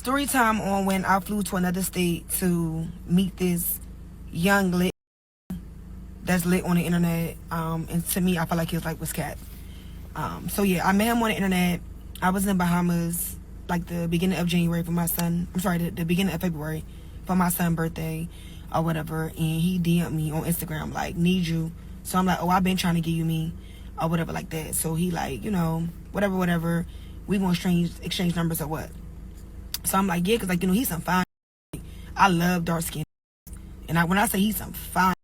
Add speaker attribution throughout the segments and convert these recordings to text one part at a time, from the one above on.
Speaker 1: story time on when I flew to another state to meet this young lit that's lit on the internet. And to me, I felt like he was cat. So yeah, I met him on the internet. I was in Bahamas like the beginning of January for my son. I'm sorry, the beginning of February for my son's birthday or whatever. And he DM'd me on Instagram like, need you. So I'm like, oh, I've been trying to give you me or whatever like that. So he like, whatever. We gonna exchange numbers or what? So I'm like, yeah, cause like, he's some fine. I love dark skin. And when I say he's some fine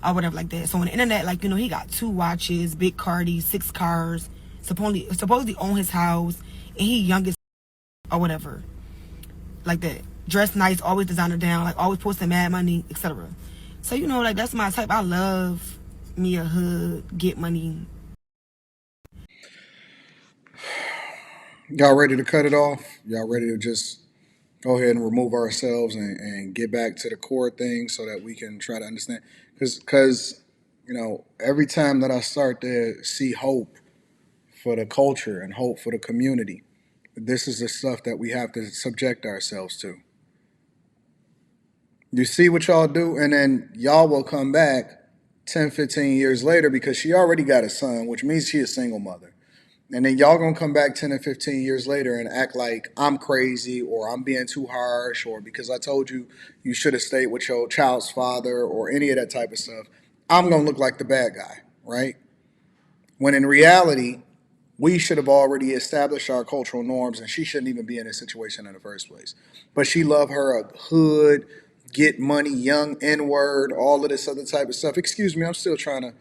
Speaker 1: or whatever like that. So on the internet, like, he got 2 watches, big Cardi, 6 cars, supposedly own his house, and he youngest or whatever. Like that. Dressed nice, always designer down, like always posting mad money, etc. So, like that's my type. I love me a hood, get money.
Speaker 2: Y'all ready to cut it off? Y'all ready to just go ahead and remove ourselves and get back to the core thing so that we can try to understand? Because every time that I start to see hope for the culture and hope for the community, this is the stuff that we have to subject ourselves to. You see what y'all do, and then y'all will come back 10, 15 years later because she already got a son, which means she a single mother. And then y'all gonna come back 10 and 15 years later and act like I'm crazy or I'm being too harsh or because I told you you should have stayed with your child's father or any of that type of stuff. I'm gonna look like the bad guy, right? When in reality, we should have already established our cultural norms and she shouldn't even be in this situation in the first place. But she loved her a hood, get money, young N-word, all of this other type of stuff. Excuse me, I'm still trying to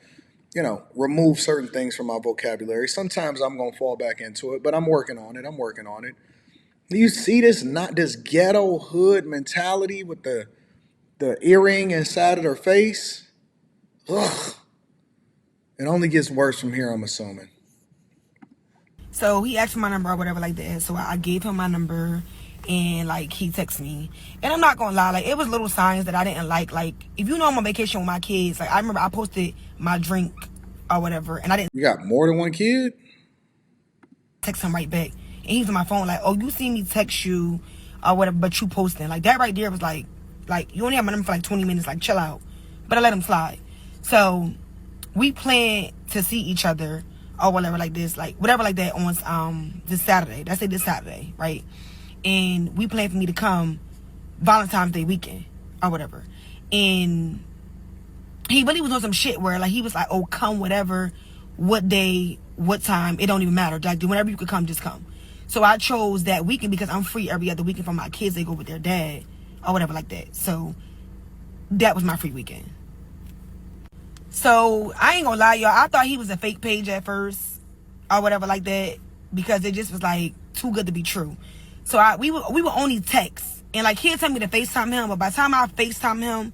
Speaker 2: remove certain things from my vocabulary. Sometimes I'm gonna fall back into it, but I'm working on it. Do you see this ghetto hood mentality with the earring inside of their face? Ugh. It only gets worse from here, I'm assuming.
Speaker 1: So he asked for my number or whatever like that. So I gave him my number and like he texted me. And I'm not gonna lie, like it was little signs that I didn't like. Like if I'm on vacation with my kids, like I remember I posted my drink or whatever and I didn't
Speaker 2: You got more than one kid?
Speaker 1: text him right back. And he's on my phone like, oh, you see me text you or whatever, but you posting. Like that right there was like you only have my number for like 20 minutes, like chill out. But I let him slide. So we planned to see each other or whatever like this, like whatever like that on this Saturday. Let's say this Saturday, right? And we planned for me to come Valentine's Day weekend or whatever. And he really was on some shit where like he was like, oh, come whatever, what day, what time, it don't even matter. Like whenever you could come, just come. So I chose that weekend because I'm free every other weekend for my kids. They go with their dad or whatever like that. So that was my free weekend. So I ain't gonna lie, y'all. I thought he was a fake page at first or whatever like that because it just was like too good to be true. So we would only text and like he'd tell me to FaceTime him, but by the time I FaceTime him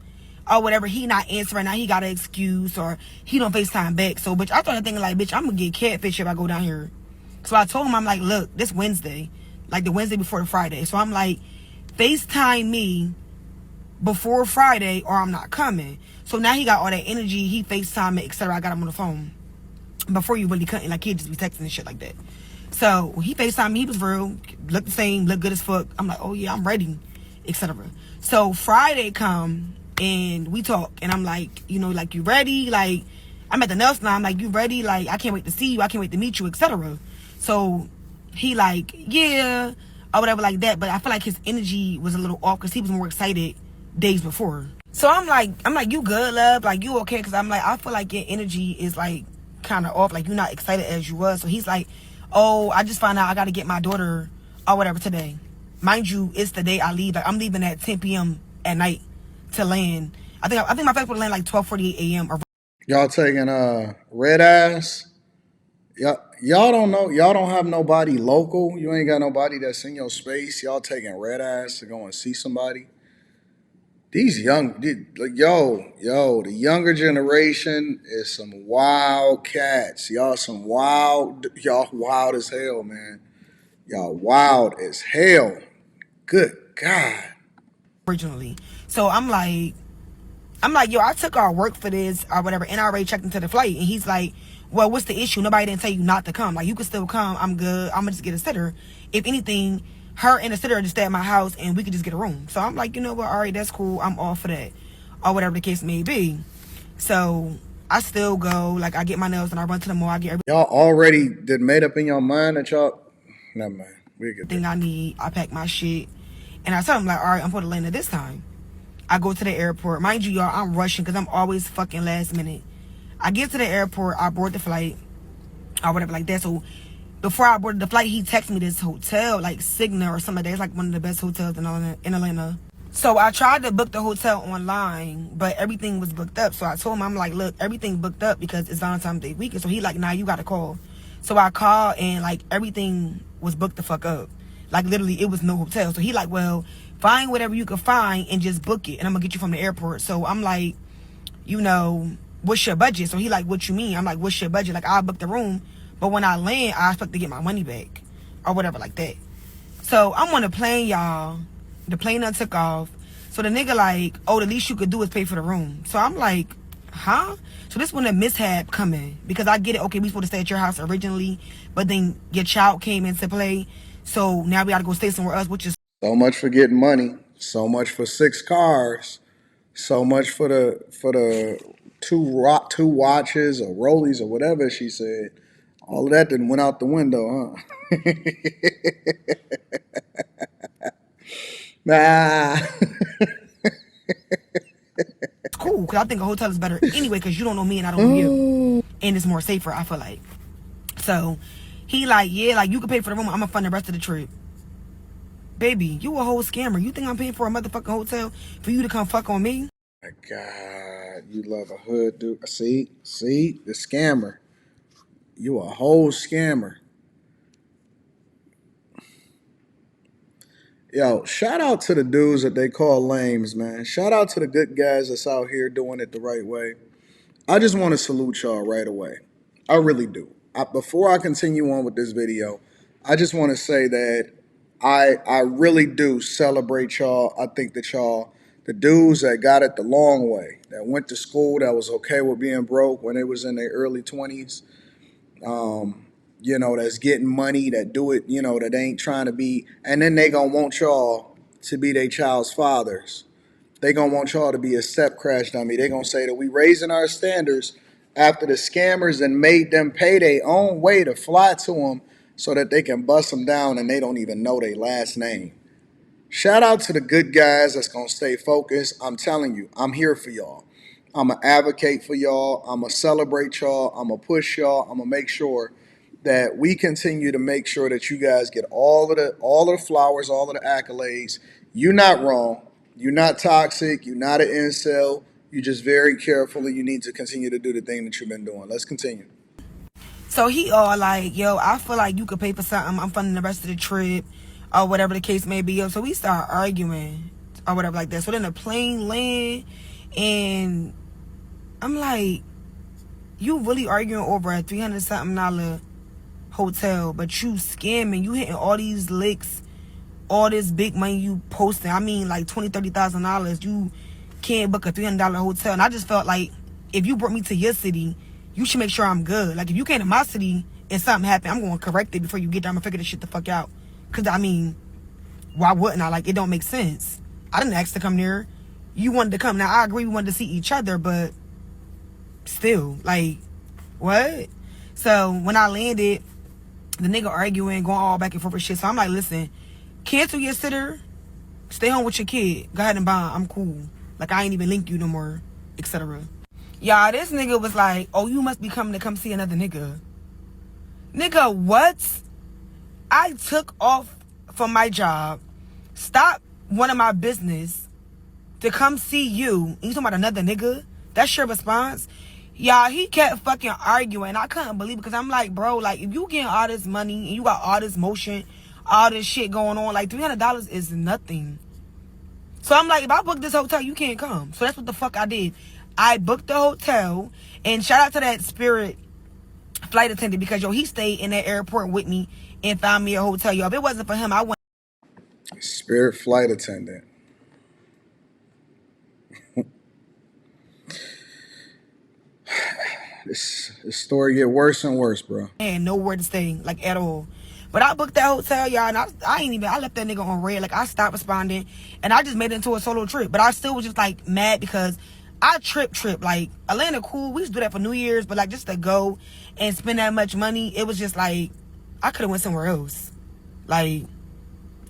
Speaker 1: or whatever, he not answering. Now he got an excuse or he don't FaceTime back. So bitch, I started thinking like, bitch, I'm gonna get catfish if I go down here. So I told him, I'm like, look, this Wednesday, like the Wednesday before the Friday. So I'm like, FaceTime me before Friday or I'm not coming. So now he got all that energy, he FaceTime me, etc. I got him on the phone. Before you really couldn't, like he'd just be texting and shit like that. So he FaceTime me, he was real, looked the same, looked good as fuck. I'm like, oh yeah, I'm ready, etc. So Friday come and we talk and I'm like, like you ready? Like I'm at the nail salon, I'm like, you ready? Like I can't wait to see you, I can't wait to meet you, etc. So he like, yeah, or whatever like that. But I feel like his energy was a little off because he was more excited days before. So I'm like, you good, love? Like you okay? Because I'm like, I feel like your energy is like kind of off, like you're not excited as you was. So he's like, oh, I just found out I got to get my daughter or whatever today. Mind you, it's the day I leave. Like I'm leaving at 10 p.m. at night to land. I think my flight will land like 12:48 a.m. or
Speaker 2: Y'all taking red ass? Y'all don't know. Y'all don't have nobody local. You ain't got nobody that's in your space. Y'all taking red ass to go and see somebody. These the younger generation is some wild cats. Y'all wild as hell, man. Y'all wild as hell. Good God.
Speaker 1: originally. So I'm like, yo, I took our work for this or whatever, and I already checked into the flight. And he's like, well, what's the issue? Nobody didn't tell you not to come. Like, you can still come. I'm good. I'm gonna just get a sitter. If anything, her and the sitter just stay at my house and we could just get a room. So I'm like, you know what? All right, that's cool. I'm all for that, or whatever the case may be. So I still go. Like, I get my nails and I run to the mall. I get
Speaker 2: Y'all already did made up in your mind that y'all. Never mind. We get
Speaker 1: everything
Speaker 2: there.
Speaker 1: I need. I pack my shit, and I tell them like, all right, I'm for the land this time. I go to the airport. Mind you, y'all, I'm rushing because I'm always fucking last minute. I get to the airport. I board the flight or whatever like that. So before I boarded the flight, he texted me this hotel, like Cigna or something like that. It's like one of the best hotels in Atlanta. So I tried to book the hotel online, but everything was booked up. So I told him, I'm like, look, everything booked up because it's Valentine's Day weekend. So he like, nah, you got to call. So I called and like everything was booked the fuck up. Like literally it was no hotel. So he like, well, find whatever you can find and just book it. And I'm going to get you from the airport. So I'm like, you know, what's your budget? So he like, what you mean? I'm like, what's your budget? Like, I'll book the room, but when I land, I expect to get my money back or whatever like that. So I'm on the plane, y'all. The plane done took off. So the nigga like, oh, the least you could do is pay for the room. So I'm like, huh? So this when the mishap coming. Because I get it, okay, we supposed to stay at your house originally, but then your child came into play. So now we gotta go stay somewhere else, which is
Speaker 2: So much for getting money. So much for 6 cars. So much for the two watches or rollies or whatever she said. All of that then went out the window, huh? Nah.
Speaker 1: cool. Because I think a hotel is better anyway, because you don't know me and I don't know you. And it's more safer, I feel like. So he like, yeah, like you can pay for the room. I'm gonna fund the rest of the trip. Baby, you a whole scammer. You think I'm paying for a motherfucking hotel for you to come fuck on me?
Speaker 2: My God, you love a hood dude. See, the scammer. You a whole scammer. Yo, shout out to the dudes that they call lames, man. Shout out to the good guys that's out here doing it the right way. I just want to salute y'all right away. I really do. Before I continue on with this video, I just want to say that I really do celebrate y'all. I think that y'all, the dudes that got it the long way, that went to school, that was okay with being broke when they was in their early 20s, that's getting money, that do it, that ain't trying to be, and then they gonna want y'all to be their child's fathers. They gonna want y'all to be a step crash dummy. They gonna say that we raising our standards after the scammers and made them pay their own way to fly to them so that they can bust them down and they don't even know their last name. Shout out to the good guys that's gonna stay focused. I'm telling you, I'm here for y'all. I'm gonna advocate for y'all. I'm gonna celebrate y'all. I'm gonna push y'all. I'm gonna make sure that we continue to make sure that you guys get all of the flowers, all of the accolades. You're not wrong. You're not toxic. You're not an incel. You're just very careful, and you need to continue to do the thing that you've been doing. Let's continue.
Speaker 1: So he all like, yo, I feel like you could pay for something. I'm funding the rest of the trip or whatever the case may be. Yo, so we start arguing or whatever like that. So then the plane land and I'm like, you really arguing over a $300 something hotel, but you scamming, you hitting all these licks, all this big money you posting. I mean, like $20,000, $30,000. You can't book a $300 hotel, and I just felt like if you brought me to your city, you should make sure I'm good. Like if you came to my city and something happened, I'm going to correct it before you get there. I'm gonna figure this shit the fuck out. Cause I mean, why wouldn't I? Like it don't make sense. I didn't ask to come there. You wanted to come. Now I agree we wanted to see each other, but still, like, what? So when I landed, the nigga arguing, going all back and forth with shit. So I'm like, listen, cancel your sitter, stay home with your kid. Go ahead and bond. I'm cool. Like I ain't even link you no more, etc. Y'all, this nigga was like, oh, you must be coming to come see another nigga. Nigga, what? I took off from my job, stopped one of my business to come see you. And you talking about another nigga? That's your response? Y'all, he kept fucking arguing. I couldn't believe it because I'm like, bro, like, if you getting all this money and you got all this motion, all this shit going on, like, $300 is nothing. So I'm like, if I book this hotel, you can't come. So that's what the fuck I did. I booked the hotel, and shout out to that Spirit flight attendant because, yo, he stayed in that airport with me and found me a hotel. Yo, if it wasn't for him, I wouldn't.
Speaker 2: Spirit flight attendant. This story get worse and worse, bro.
Speaker 1: And nowhere to stay, like at all. But I booked that hotel, y'all, and I ain't even, I left that nigga on red. Like, I stopped responding, and I just made it into a solo trip. But I still was just, like, mad because I trip. Like, Atlanta cool. We used to do that for New Year's, but, like, just to go and spend that much money, it was just, like, I could have went somewhere else. Like,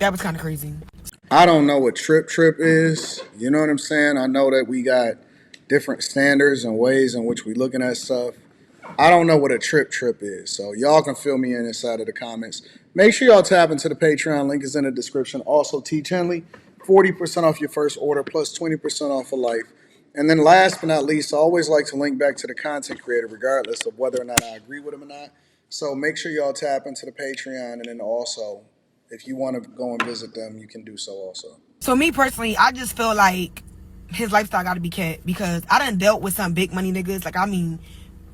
Speaker 1: that was kind of crazy.
Speaker 2: I don't know what trip is. You know what I'm saying? I know that we got different standards and ways in which we looking at stuff. I don't know what a trip is. So y'all can fill me in inside of the comments. Make sure y'all tap into the Patreon. Link is in the description. Also, T Chenley, 40% off your first order plus 20% off for life. And then last but not least, I always like to link back to the content creator regardless of whether or not I agree with him or not. So make sure y'all tap into the Patreon, and then also if you want to go and visit them, you can do so also.
Speaker 1: So me personally, I just feel like his lifestyle got to be kept because I done dealt with some big money niggas. Like, I mean,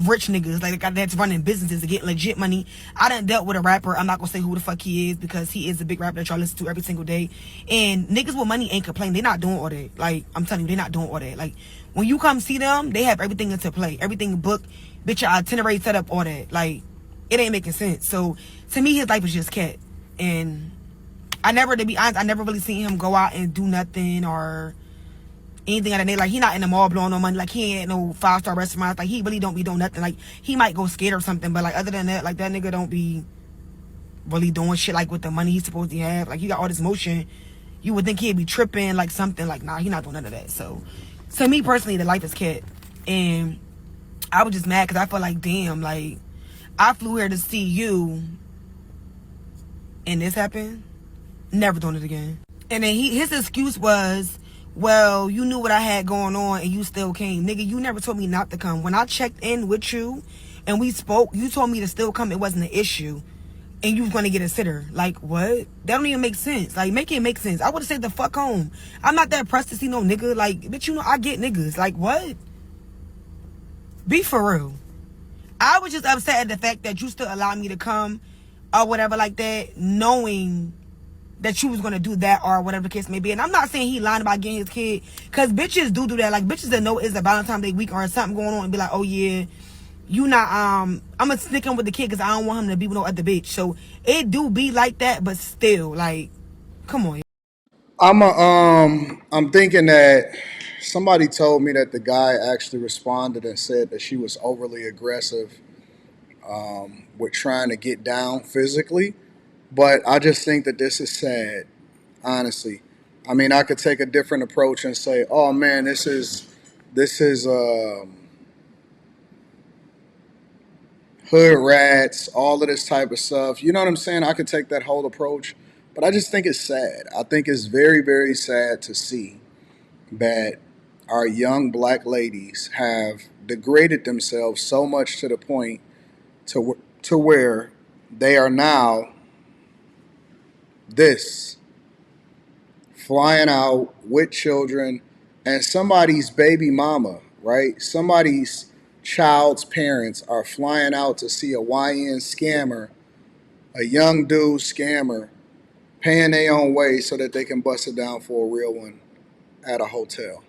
Speaker 1: rich niggas, like that's running businesses to get legit money. I done dealt with a rapper. I'm not gonna say who the fuck he is because he is a big rapper that y'all listen to every single day. And niggas with money ain't complaining. They not doing all that. Like, I'm telling you, they not doing all that. Like, when you come see them, they have everything into play, everything booked, bitch, your itinerary set up, all that. Like, it ain't making sense. So to me, his life is just kept. And to be honest, I never really seen him go out and do nothing or anything of that nature. Like, he not in the mall blowing no money. Like, he ain't no 5-star restaurants. Like, he really don't be doing nothing. Like, he might go skate or something, but like other than that, like that nigga don't be really doing shit like with the money he's supposed to have. Like, he got all this motion. You would think he'd be tripping like something. Like, nah, he not doing none of that. So to me personally, the life is kept. And I was just mad because I felt like, damn, like I flew here to see you and this happened. Never doing it again. And then his excuse was, well, you knew what I had going on and you still came. Nigga, you never told me not to come. When I checked in with you and we spoke, you told me to still come. It wasn't an issue. And you was going to get a sitter. Like, what? That don't even make sense. Like, make it make sense. I would have said the fuck home. I'm not that pressed to see no nigga. Like, bitch, you know I get niggas. Like, what? Be for real. I was just upset at the fact that you still allowed me to come or whatever like that, knowing that you was gonna do that or whatever the case may be. And I'm not saying he lying about getting his kid, cause bitches do that. Like, bitches that know it's a Valentine's Day week or something going on and be like, oh yeah, you not I'm gonna sneak him with the kid cause I don't want him to be with no other bitch. So it do be like that, but still, like, come on.
Speaker 2: I'm thinking that somebody told me that the guy actually responded and said that she was overly aggressive with trying to get down physically. But I just think that this is sad, honestly. I mean, I could take a different approach and say, "Oh man, this is hood rats, all of this type of stuff." You know what I'm saying? I could take that whole approach, but I just think it's sad. I think it's very, very sad to see that our young black ladies have degraded themselves so much to the point to where they are now this flying out with children and somebody's baby mama, right? Somebody's child's parents are flying out to see a YN scammer, a young dude scammer, paying their own way so that they can bust it down for a real one at a hotel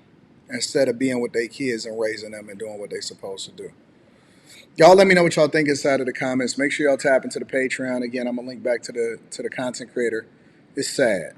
Speaker 2: instead of being with their kids and raising them and doing what they're supposed to do. Y'all let me know what y'all think inside of the comments. Make sure y'all tap into the Patreon. Again, I'm gonna link back to the content creator. It's sad.